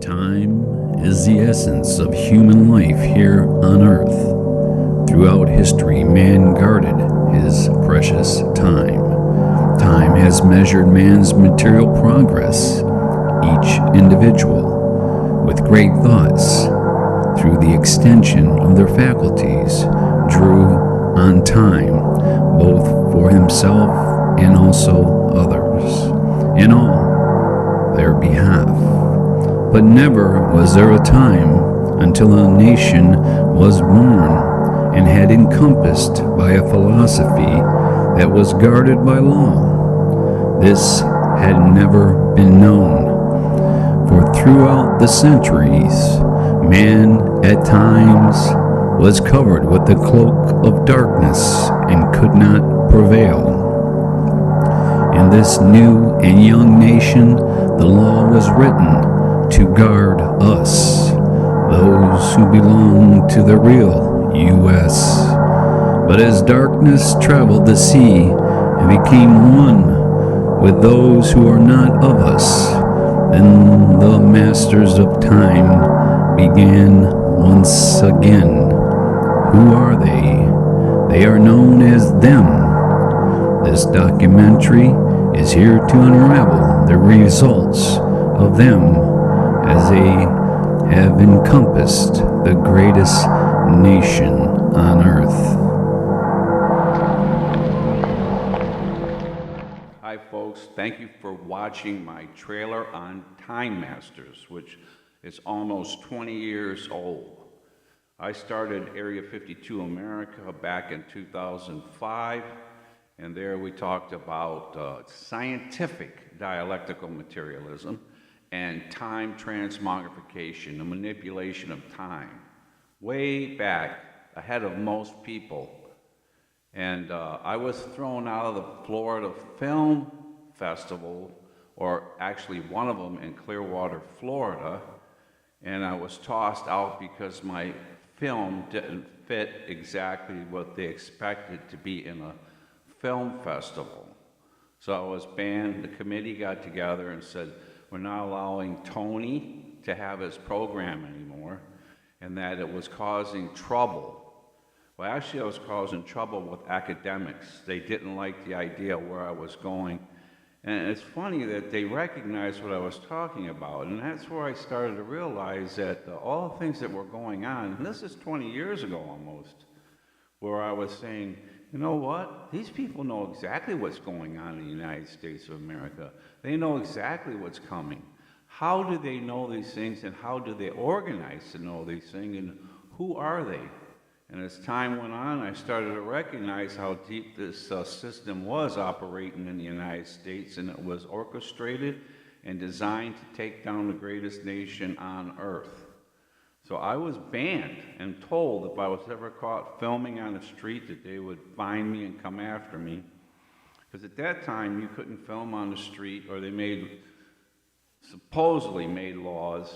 Time is the essence of human life here on earth. Throughout history, man guarded his precious time. Time has measured man's material progress. Each individual, with great thoughts, through the extension of their faculties, drew on time, both for himself and also others, in all their behalf. But never was there a time until a nation was born and had encompassed by a philosophy that was guarded by law. This had never been known. For throughout the centuries, man at times was covered with the cloak of darkness and could not prevail. In this new and young nation, the law was written to guard us, those who belong to the real U.S. But as darkness traveled the sea and became one with those who are not of us, then the masters of time began once again. Who are they? They are known as them. This documentary is here to unravel the results of them as they have encompassed the greatest nation on earth. Hi folks, thank you for watching my trailer on Time Masters, which is almost 20 years old. I started Area 52 America back in 2005, and there we talked about scientific dialectical materialism and time transmogrification, the manipulation of time, way back ahead of most people. And I was thrown out of the Florida Film Festival, or actually one of them in Clearwater, Florida, and I was tossed out because my film didn't fit exactly what they expected to be in a film festival. So I was banned. The committee got together and said, we're not allowing Tony to have his program anymore, and that it was causing trouble. Well, actually, I was causing trouble with academics. They didn't like the idea where I was going. And it's funny that they recognized what I was talking about, and that's where I started to realize that all the things that were going on, and this is 20 years ago almost, where I was saying, you know what? These people know exactly what's going on in the United States of America. They know exactly what's coming. How do they know these things, and how do they organize to know these things, and who are they? And as time went on, I started to recognize how deep this system was operating in the United States, and it was orchestrated and designed to take down the greatest nation on earth. So I was banned and told if I was ever caught filming on the street that they would find me and come after me. Because at that time, you couldn't film on the street, or they supposedly made laws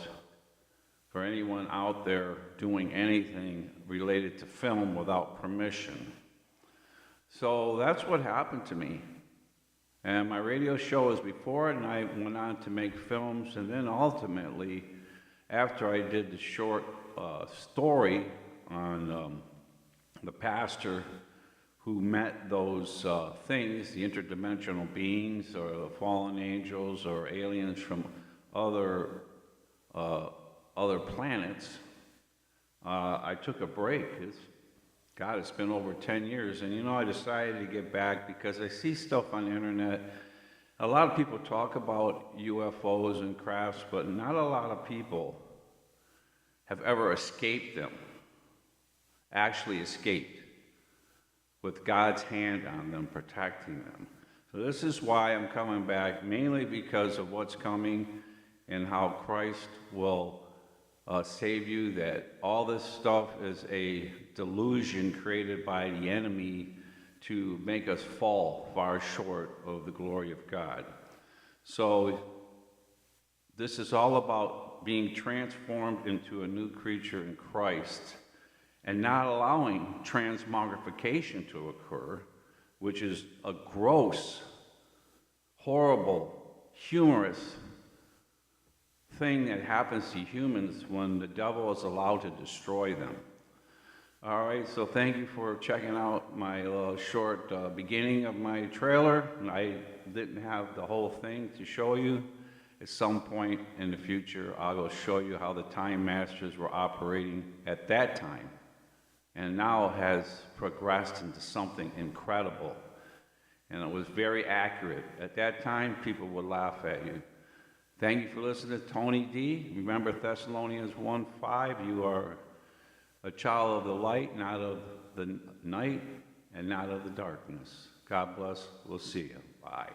for anyone out there doing anything related to film without permission. So that's what happened to me. And my radio show was before it, and I went on to make films, and then ultimately, after I did the short story on the pastor who met those things, the interdimensional beings, or the fallen angels, or aliens from other planets, I took a break. It's been over 10 years, and I decided to get back because I see stuff on the internet. A lot of people talk about UFOs and crafts, but not a lot of people have ever escaped them, actually escaped, with God's hand on them, protecting them. So this is why I'm coming back, mainly because of what's coming and how Christ will save you, that all this stuff is a delusion created by the enemy to make us fall far short of the glory of God. So this is all about being transformed into a new creature in Christ and not allowing transmogrification to occur, which is a gross, horrible, humorous thing that happens to humans when the devil is allowed to destroy them. All right, so thank you for checking out my short beginning of my trailer. I didn't have the whole thing to show you. At some point in the future, I will show you how the Time Masters were operating at that time, and now has progressed into something incredible. And it was very accurate. At that time, people would laugh at you. Thank you for listening to Tony D. Remember Thessalonians 1:5, you are a child of the light, not of the night, and not of the darkness. God bless. We'll see you. Bye.